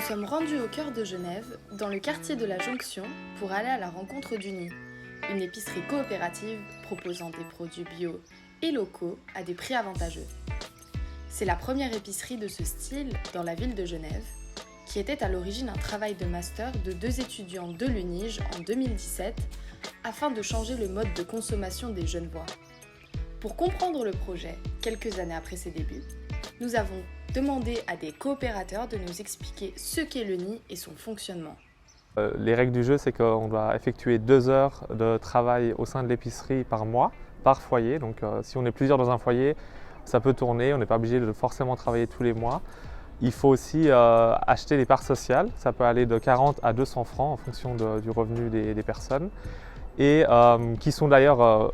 nous sommes rendus au cœur de Genève, dans le quartier de la Jonction, pour aller à la rencontre d'Uni, une épicerie coopérative proposant des produits bio et locaux à des prix avantageux. C'est la première épicerie de ce style dans la ville de Genève, qui était à l'origine un travail de master de 2 étudiants de l'UNIGE en 2017, afin de changer le mode de consommation des Genevois. Pour comprendre le projet, quelques années après ses débuts, nous avons demandé à des coopérateurs de nous expliquer ce qu'est l'UNI et son fonctionnement. Les règles du jeu, c'est qu'on doit effectuer 2 heures de travail au sein de l'épicerie par mois, par foyer. Donc si on est plusieurs dans un foyer, ça peut tourner, on n'est pas obligé de forcément travailler tous les mois. Il faut aussi acheter les parts sociales, ça peut aller de 40 à 200 francs en fonction du revenu des personnes, et qui sont d'ailleurs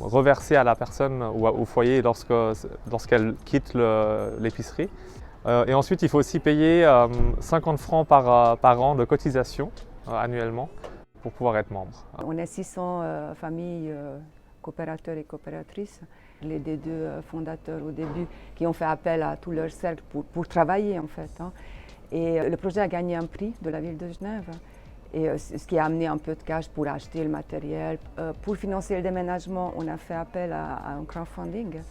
reversées à la personne ou au foyer lorsqu'elle quitte l'épicerie. Et ensuite, il faut aussi payer 50 francs par an de cotisation annuellement pour pouvoir être membre. On est 600 familles coopérateurs et coopératrices. Les deux fondateurs au début qui ont fait appel à tout leur cercle pour travailler en fait. Et le projet a gagné un prix de la ville de Genève. Et ce qui a amené un peu de cash pour acheter le matériel. Pour financer le déménagement, on a fait appel à un crowdfunding.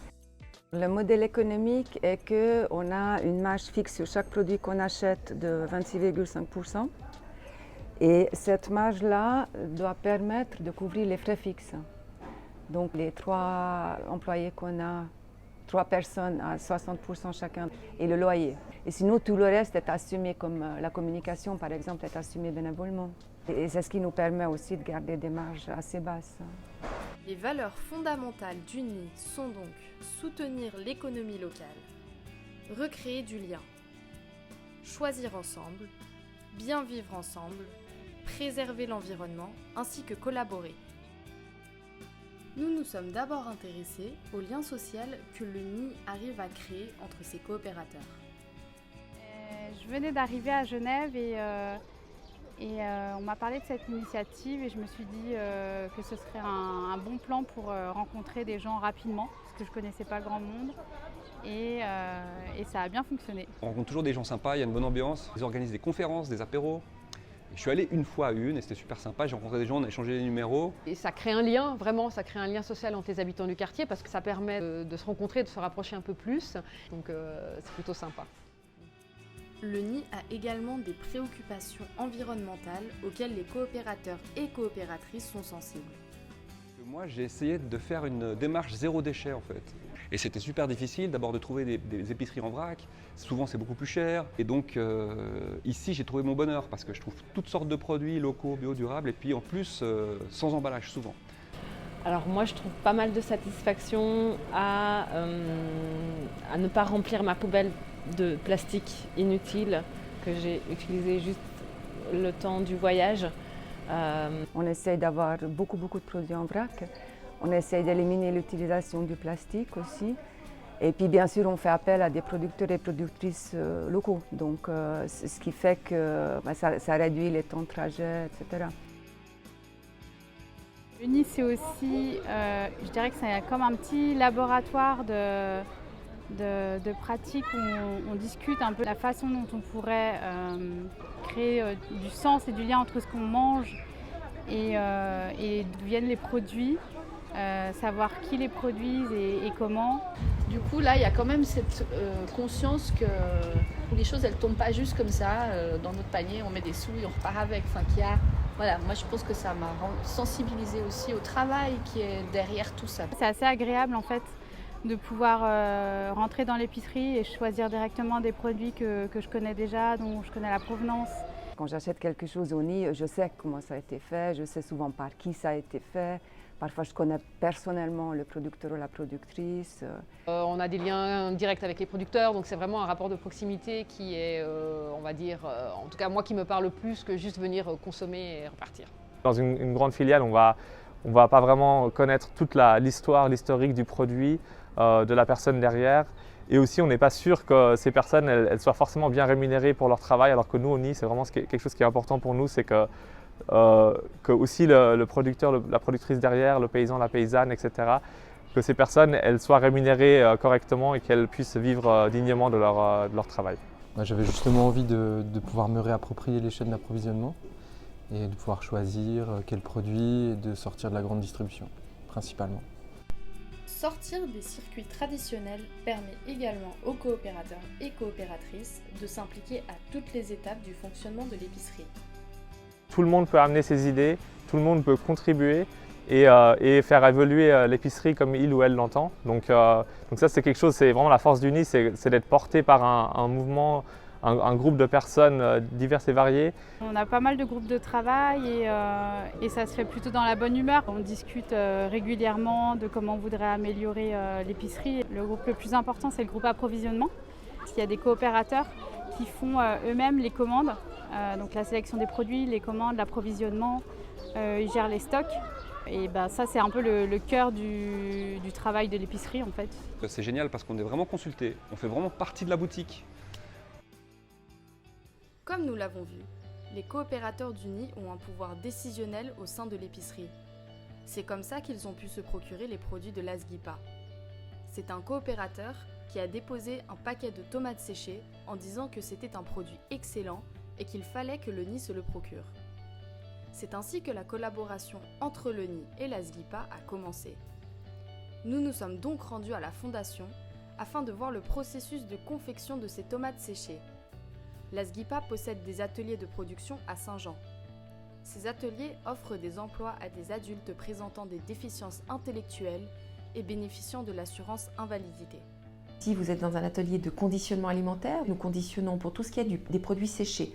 Le modèle économique est qu'on a une marge fixe sur chaque produit qu'on achète de 26,5%. Et cette marge-là doit permettre de couvrir les frais fixes. Donc les 3 employés qu'on a, 3 personnes à 60% chacun, et le loyer. Et sinon, tout le reste est assumé, comme la communication, par exemple, est assumée bénévolement. Et c'est ce qui nous permet aussi de garder des marges assez basses. Les valeurs fondamentales d'Uni sont donc soutenir l'économie locale, recréer du lien, choisir ensemble, bien vivre ensemble, préserver l'environnement ainsi que collaborer. Nous nous sommes d'abord intéressés au lien social que l'UNI arrive à créer entre ses coopérateurs. Je venais d'arriver à Genève et on m'a parlé de cette initiative et je me suis dit que ce serait un bon plan pour rencontrer des gens rapidement parce que je ne connaissais pas grand monde et ça a bien fonctionné. On rencontre toujours des gens sympas, il y a une bonne ambiance, ils organisent des conférences, des apéros. Je suis allé une fois à une et c'était super sympa, j'ai rencontré des gens, on a échangé des numéros. Et ça crée un lien, vraiment, ça crée un lien social entre les habitants du quartier parce que ça permet de se rencontrer, de se rapprocher un peu plus, donc c'est plutôt sympa. L'UNI a également des préoccupations environnementales auxquelles les coopérateurs et coopératrices sont sensibles. Moi, j'ai essayé de faire une démarche zéro déchet en fait. Et c'était super difficile d'abord de trouver des épiceries en vrac. Souvent, c'est beaucoup plus cher. Et donc, ici, j'ai trouvé mon bonheur parce que je trouve toutes sortes de produits locaux, bio, durables et puis en plus, sans emballage souvent. Alors moi, je trouve pas mal de satisfaction à ne pas remplir ma poubelle de plastique inutile que j'ai utilisé juste le temps du voyage. On essaye d'avoir beaucoup de produits en vrac. On essaye d'éliminer l'utilisation du plastique aussi. Et puis bien sûr, on fait appel à des producteurs et productrices locaux. Donc ce qui fait que ça réduit les temps de trajet, etc. L'UNI, c'est aussi, je dirais que c'est comme un petit laboratoire de pratiques où on discute un peu de la façon dont on pourrait créer du sens et du lien entre ce qu'on mange et d'où viennent les produits, savoir qui les produisent et comment. Du coup, là, il y a quand même cette conscience que les choses, elles ne tombent pas juste comme ça dans notre panier, on met des sous et on repart avec. Enfin, voilà, moi, je pense que ça m'a sensibilisée aussi au travail qui est derrière tout ça. C'est assez agréable, en fait, de pouvoir rentrer dans l'épicerie et choisir directement des produits que je connais déjà, dont je connais la provenance. Quand j'achète quelque chose au nid, je sais comment ça a été fait, je sais souvent par qui ça a été fait. Parfois, je connais personnellement le producteur ou la productrice. On a des liens directs avec les producteurs, donc c'est vraiment un rapport de proximité qui est, on va dire, en tout cas moi qui me parle plus que juste venir consommer et repartir. Dans une grande filiale, on va pas vraiment connaître toute l'historique du produit, de la personne derrière. Et aussi, on n'est pas sûr que ces personnes elles soient forcément bien rémunérées pour leur travail, alors que nous, au NI, c'est vraiment quelque chose qui est important pour nous, c'est que aussi le producteur, la productrice derrière, le paysan, la paysanne, etc., que ces personnes elles soient rémunérées correctement et qu'elles puissent vivre dignement de leur travail. J'avais justement envie de pouvoir me réapproprier les chaînes d'approvisionnement et de pouvoir choisir quel produit et de sortir de la grande distribution, principalement. Sortir des circuits traditionnels permet également aux coopérateurs et coopératrices de s'impliquer à toutes les étapes du fonctionnement de l'épicerie. Tout le monde peut amener ses idées, tout le monde peut contribuer et faire évoluer l'épicerie comme il ou elle l'entend. Donc ça c'est quelque chose, c'est vraiment la force d'Uni, c'est d'être porté par un mouvement, un groupe de personnes diverses et variées. On a pas mal de groupes de travail et ça se fait plutôt dans la bonne humeur. On discute régulièrement de comment on voudrait améliorer l'épicerie. Le groupe le plus important, c'est le groupe approvisionnement. Il y a des coopérateurs qui font eux-mêmes les commandes, donc la sélection des produits, les commandes, l'approvisionnement, ils gèrent les stocks. Et ça, c'est un peu le cœur du travail de l'épicerie en fait. C'est génial parce qu'on est vraiment consulté, on fait vraiment partie de la boutique. Comme nous l'avons vu, les coopérateurs d'Uni ont un pouvoir décisionnel au sein de l'épicerie. C'est comme ça qu'ils ont pu se procurer les produits de l'Asguipa. C'est un coopérateur qui a déposé un paquet de tomates séchées en disant que c'était un produit excellent et qu'il fallait que le nid se le procure. C'est ainsi que la collaboration entre le nid et l'Asguipa a commencé. Nous nous sommes donc rendus à la fondation afin de voir le processus de confection de ces tomates séchées. L'Asguipa possède des ateliers de production à Saint-Jean. Ces ateliers offrent des emplois à des adultes présentant des déficiences intellectuelles et bénéficiant de l'assurance invalidité. Si vous êtes dans un atelier de conditionnement alimentaire, nous conditionnons pour tout ce qui est des produits séchés.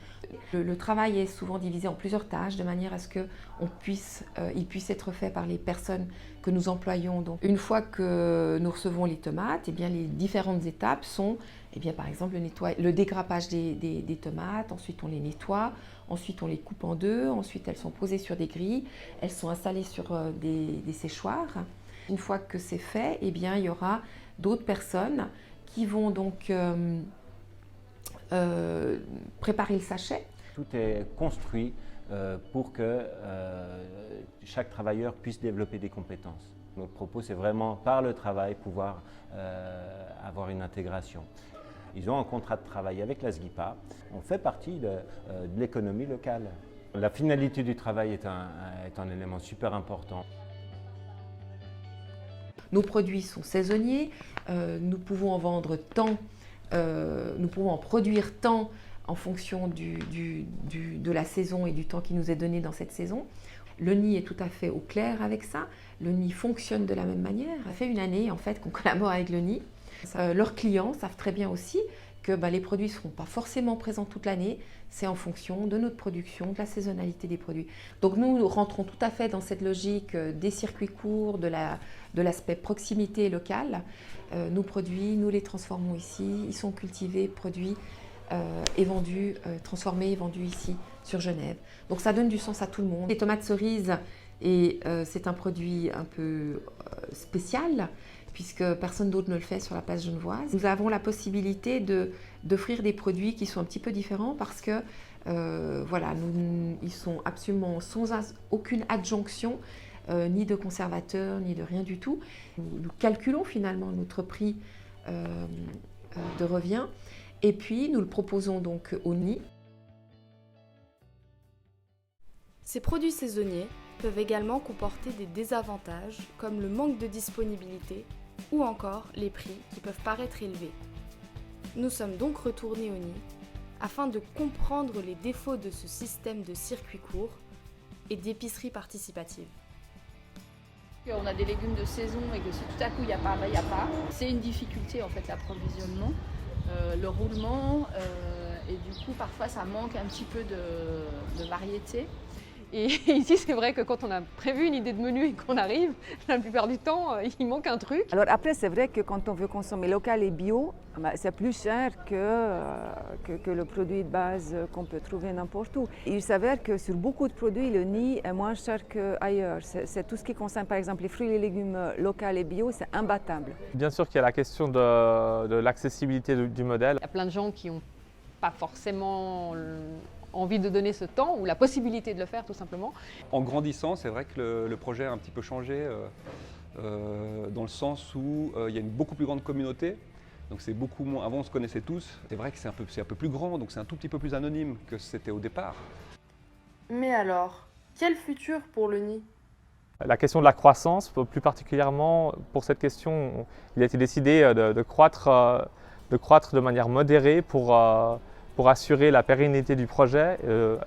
Le travail est souvent divisé en plusieurs tâches de manière à ce qu'il puisse être fait par les personnes que nous employons. Donc, une fois que nous recevons les tomates, les différentes étapes sont par exemple le dégrappage des tomates, ensuite on les nettoie, ensuite on les coupe en deux, ensuite elles sont posées sur des grilles, elles sont installées sur des séchoirs. Une fois que c'est fait, il y aura d'autres personnes qui vont donc préparer le sachet. Tout est construit pour que chaque travailleur puisse développer des compétences. Notre propos, c'est vraiment par le travail pouvoir avoir une intégration. Ils ont un contrat de travail avec l'Asguipa. On fait partie de l'économie locale. La finalité du travail est un élément super important. Nos produits sont saisonniers, nous pouvons en vendre tant, nous pouvons en produire tant en fonction de la saison et du temps qui nous est donné dans cette saison. Le nid est tout à fait au clair avec ça, le nid fonctionne de la même manière. Ça fait une année en fait qu'on collabore avec le nid. Leurs clients savent très bien aussi que les produits ne seront pas forcément présents toute l'année, c'est en fonction de notre production, de la saisonnalité des produits. Donc nous rentrons tout à fait dans cette logique des circuits courts, de l'aspect proximité locale. Nos produits, nous les transformons ici, ils sont cultivés, produits et vendus, transformés et vendus ici sur Genève. Donc ça donne du sens à tout le monde. Les tomates cerises, c'est un produit un peu spécial, puisque personne d'autre ne le fait sur la place genevoise. Nous avons la possibilité d'offrir des produits qui sont un petit peu différents parce que ils sont absolument sans aucune adjonction, ni de conservateur, ni de rien du tout. Nous calculons finalement notre prix de revient et puis nous le proposons donc au nid. Ces produits saisonniers peuvent également comporter des désavantages comme le manque de disponibilité ou encore les prix qui peuvent paraître élevés. Nous sommes donc retournés au nid afin de comprendre les défauts de ce système de circuit court et d'épicerie participative. On a des légumes de saison et que si tout à coup il n'y a pas, il n'y a pas. C'est une difficulté en fait l'approvisionnement, le roulement et du coup parfois ça manque un petit peu de variété. Et ici, c'est vrai que quand on a prévu une idée de menu et qu'on arrive, la plupart du temps, il manque un truc. Alors après, c'est vrai que quand on veut consommer local et bio, c'est plus cher que le produit de base qu'on peut trouver n'importe où. Il s'avère que sur beaucoup de produits, le nid est moins cher qu'ailleurs. C'est tout ce qui concerne par exemple les fruits et les légumes locaux et bio, c'est imbattable. Bien sûr qu'il y a la question de l'accessibilité du modèle. Il y a plein de gens qui n'ont pas forcément envie de donner ce temps ou la possibilité de le faire tout simplement. En grandissant, c'est vrai que le projet a un petit peu changé dans le sens où il y a une beaucoup plus grande communauté Donc c'est beaucoup moins. Avant, on se connaissait tous. C'est vrai que c'est un peu plus grand, donc c'est un tout petit peu plus anonyme que c'était au départ. Mais alors, quel futur pour le nid? La question de la croissance, plus particulièrement pour cette question, il a été décidé de croître de manière modérée pour assurer la pérennité du projet,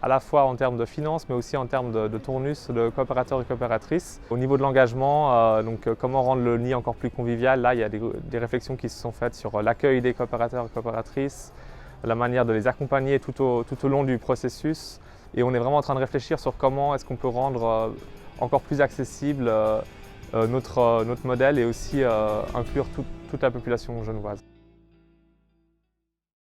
à la fois en termes de finances, mais aussi en termes de tournus de coopérateurs et coopératrices. Au niveau de l'engagement, comment rendre le nid encore plus convivial, là il y a des réflexions qui se sont faites sur l'accueil des coopérateurs et coopératrices, la manière de les accompagner tout au long du processus. Et on est vraiment en train de réfléchir sur comment est-ce qu'on peut rendre encore plus accessible notre modèle et aussi inclure toute la population genevoise.